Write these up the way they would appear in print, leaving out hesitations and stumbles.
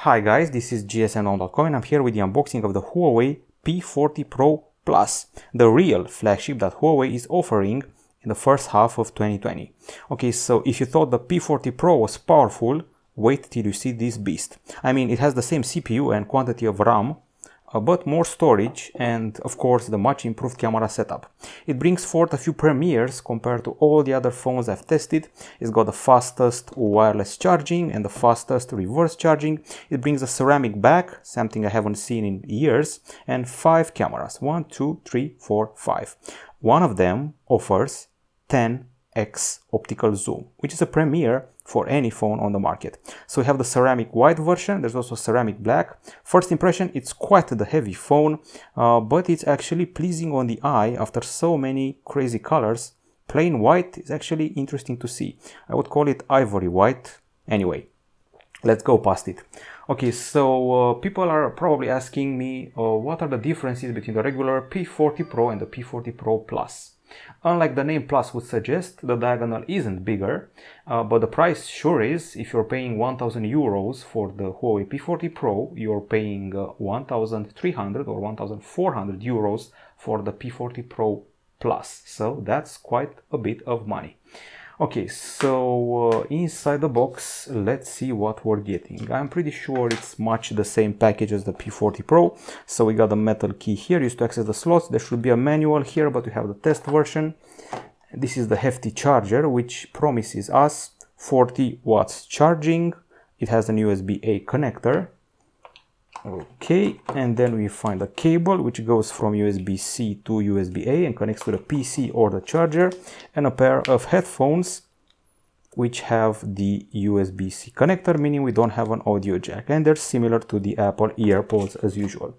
Hi guys, this is gsm.com and I'm here with the unboxing of the Huawei P40 Pro Plus, the real flagship that Huawei is offering in the first half of 2020. Okay, so if you thought the P40 Pro was powerful, wait till you see this beast. I mean, it has the same CPU and quantity of RAM, but more storage and of course the much improved camera setup. It brings forth a few premieres compared to all the other phones I've tested. It's got the fastest wireless charging and the fastest reverse charging. It brings a ceramic back, something I haven't seen in years, and 5 cameras. 1, 2, 3, 4, 5. One of them offers 10X Optical zoom, which is a premiere for any phone on the market. So we have the ceramic white version, there's also ceramic black. First impression, it's quite the heavy phone, but it's actually pleasing on the eye after so many crazy colors. Plain white is actually interesting to see. I would call it ivory white. Anyway, let's go past it. Okay, so people are probably asking me what are the differences between the regular P40 Pro and the P40 Pro Plus. Unlike the name Plus would suggest, the diagonal isn't bigger, but the price sure is. If you're paying 1,000 euros for the Huawei P40 Pro, you're paying 1,300 or 1,400 euros for the P40 Pro Plus. So that's quite a bit of money. Okay, so inside the box, let's see what we're getting. I'm pretty sure it's much the same package as the P40 Pro. So we got the metal key here used to access the slots. There should be a manual here, but we have the test version. This is the hefty charger, which promises us 40 watts charging. It has an USB-A connector. Okay, and then we find a cable which goes from USB-C to USB-A and connects to the PC or the charger, and a pair of headphones which have the USB-C connector, meaning we don't have an audio jack, and they're similar to the Apple EarPods as usual.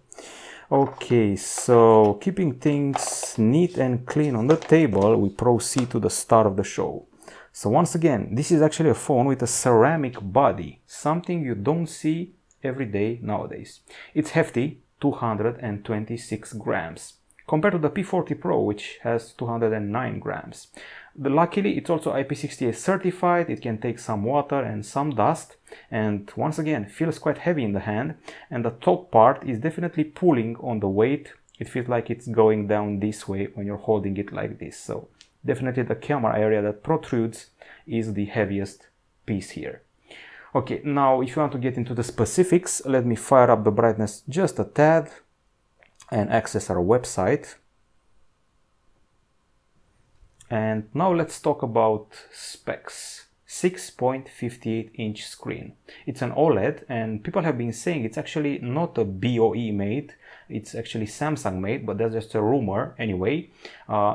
Okay, so keeping things neat and clean on the table, we proceed to the start of the show. So once again, this is actually a phone with a ceramic body, something you don't see every day nowadays. It's hefty, 226 grams, compared to the P40 Pro, which has 209 grams. Luckily, it's also IP68 certified. It can take some water and some dust, and once again, feels quite heavy in the hand, and the top part is definitely pulling on the weight. It feels like it's going down this way when you're holding it like this. So definitely the camera area that protrudes is the heaviest piece here. Okay, now if you want to get into the specifics, let me fire up the brightness just a tad and access our website. And now let's talk about specs. 6.58 inch screen. It's an OLED, and people have been saying it's actually not a BOE made, it's actually Samsung made, but that's just a rumor anyway.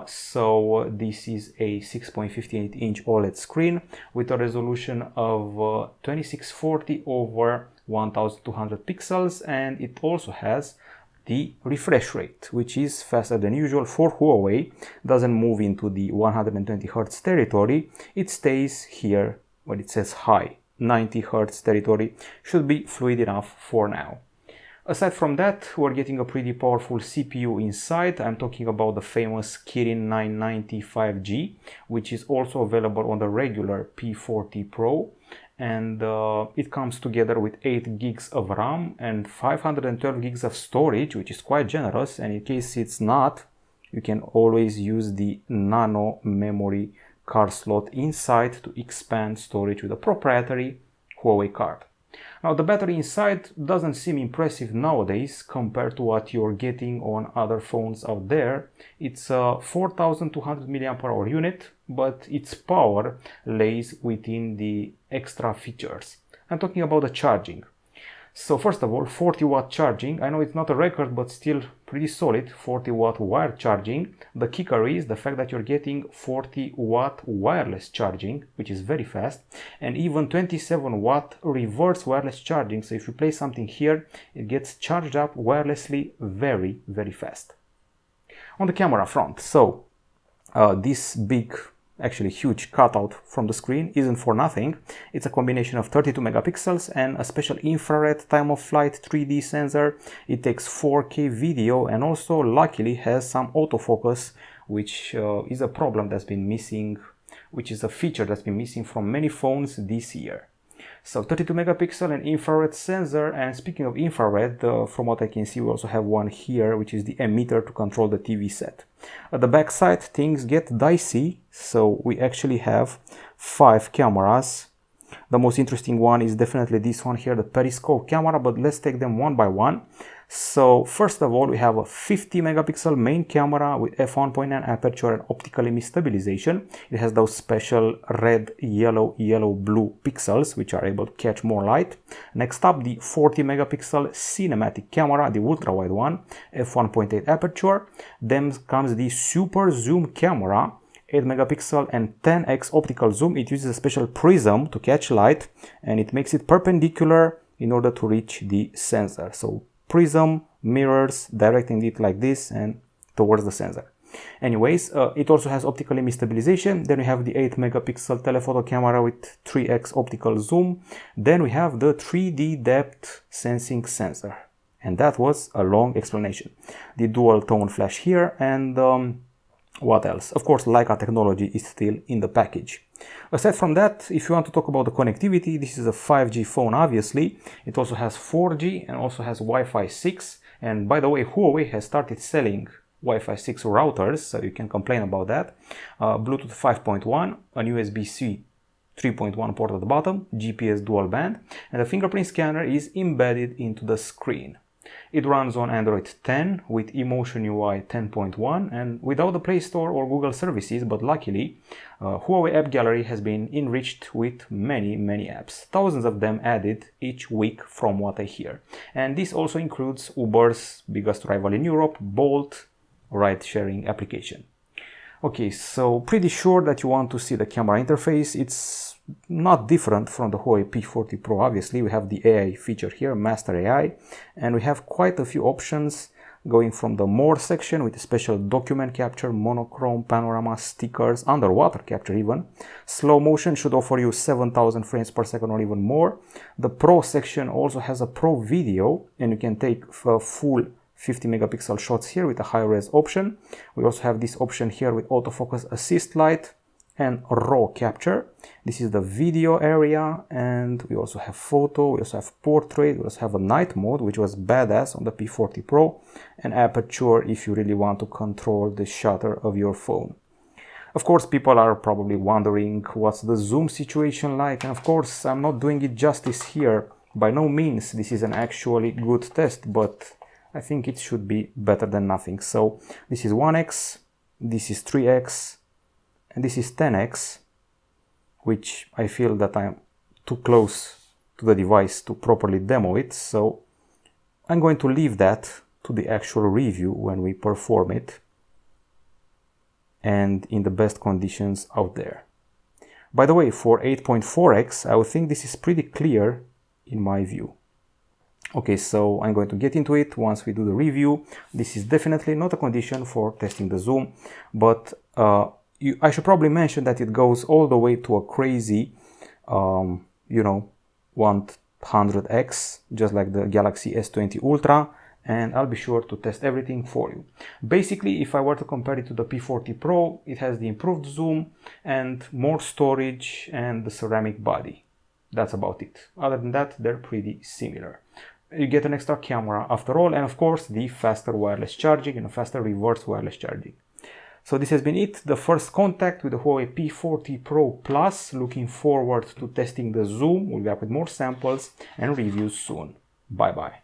So this is a 6.58 inch OLED screen with a resolution of 2640 over 1200 pixels, and it also has the refresh rate, which is faster than usual for Huawei. Doesn't move into the 120 Hz territory. It stays here when it says high. 90 Hz territory should be fluid enough for now. Aside from that, we're getting a pretty powerful CPU inside. I'm talking about the famous Kirin 995G, which is also available on the regular P40 Pro. And it comes together with 8 gigs of RAM and 512 gigs of storage, which is quite generous. And in case it's not, you can always use the Nano Memory card slot inside to expand storage with a proprietary Huawei card. Now the battery inside doesn't seem impressive nowadays compared to what you're getting on other phones out there. It's a 4200 mAh unit, but its power lays within the extra features. I'm talking about the charging. So first of all, 40 watt charging. I know it's not a record, but still pretty solid. 40 watt wire charging. The kicker is the fact that you're getting 40 watt wireless charging, which is very fast, and even 27 watt reverse wireless charging. So if you place something here, it gets charged up wirelessly very, very fast. On the camera front, so this big, actually huge cutout from the screen isn't for nothing. It's a combination of 32 megapixels and a special infrared time of flight 3D sensor. It takes 4K video and also luckily has some autofocus, which is a problem that's been missing, which is a feature that's been missing from many phones this year. So 32 megapixel and infrared sensor, and speaking of infrared, from what I can see we also have one here, which is the emitter to control the TV set. At the back side things get dicey, so we actually have 5 cameras. The most interesting one is definitely this one here, the periscope camera, but let's take them one by one. So first of all, we have a 50 megapixel main camera with f1.9 aperture and optical image stabilization. It has those special red, yellow, blue pixels which are able to catch more light. Next up, the 40 megapixel cinematic camera, the ultra wide one, f1.8 aperture. Then comes the super zoom camera, 8 megapixel and 10x optical zoom. It uses a special prism to catch light and it makes it perpendicular in order to reach the sensor. So prism mirrors directing it like this and towards the sensor. Anyways, it also has optical image stabilization. Then we have the 8 megapixel telephoto camera with 3x optical zoom. Then we have the 3D depth sensing sensor. And that was a long explanation. The dual tone flash here, and what else? Of course, Leica technology is still in the package. Aside from that, if you want to talk about the connectivity, this is a 5G phone, obviously. It also has 4G and also has Wi-Fi 6. And by the way, Huawei has started selling Wi-Fi 6 routers, so you can complain about that. Bluetooth 5.1, an USB-C 3.1 port at the bottom, GPS dual band, and the fingerprint scanner is embedded into the screen. It runs on Android 10 with EMUI 10.1 and without the Play Store or Google services, but luckily Huawei App Gallery has been enriched with many apps, thousands of them added each week from what I hear. And this also includes Uber's biggest rival in Europe, Bolt, ride-sharing application. Okay, so pretty sure that you want to see the camera interface. It's not different from the Huawei P40 Pro. Obviously, we have the AI feature here, Master AI, and we have quite a few options going from the More section with special document capture, monochrome, panorama, stickers, underwater capture even. Slow motion should offer you 7,000 frames per second or even more. The Pro section also has a Pro video, and you can take full 50 megapixel shots here with a high res option. We also have this option here with autofocus assist light and raw capture. This is the video area, and we also have photo, we also have portrait, we also have a night mode, which was badass on the P40 Pro, and aperture if you really want to control the shutter of your phone. Of course, people are probably wondering what's the zoom situation like, and of course I'm not doing it justice here. By no means this is an actually good test, but I think it should be better than nothing. So this is 1x, this is 3x, and this is 10x, which I feel that I'm too close to the device to properly demo it. So I'm going to leave that to the actual review when we perform it and in the best conditions out there. By the way, for 8.4x, I would think this is pretty clear in my view. Okay, so I'm going to get into it once we do the review. This is definitely not a condition for testing the zoom, but I should probably mention that it goes all the way to a crazy, 100x, just like the Galaxy S20 Ultra, and I'll be sure to test everything for you. Basically, if I were to compare it to the P40 Pro, it has the improved zoom and more storage and the ceramic body. That's about it. Other than that, they're pretty similar. You get an extra camera after all, and of course the faster wireless charging and faster reverse wireless charging. So this has been it, the first contact with the Huawei P40 Pro Plus. Looking forward to testing the zoom. We'll be back with more samples and reviews soon. Bye bye.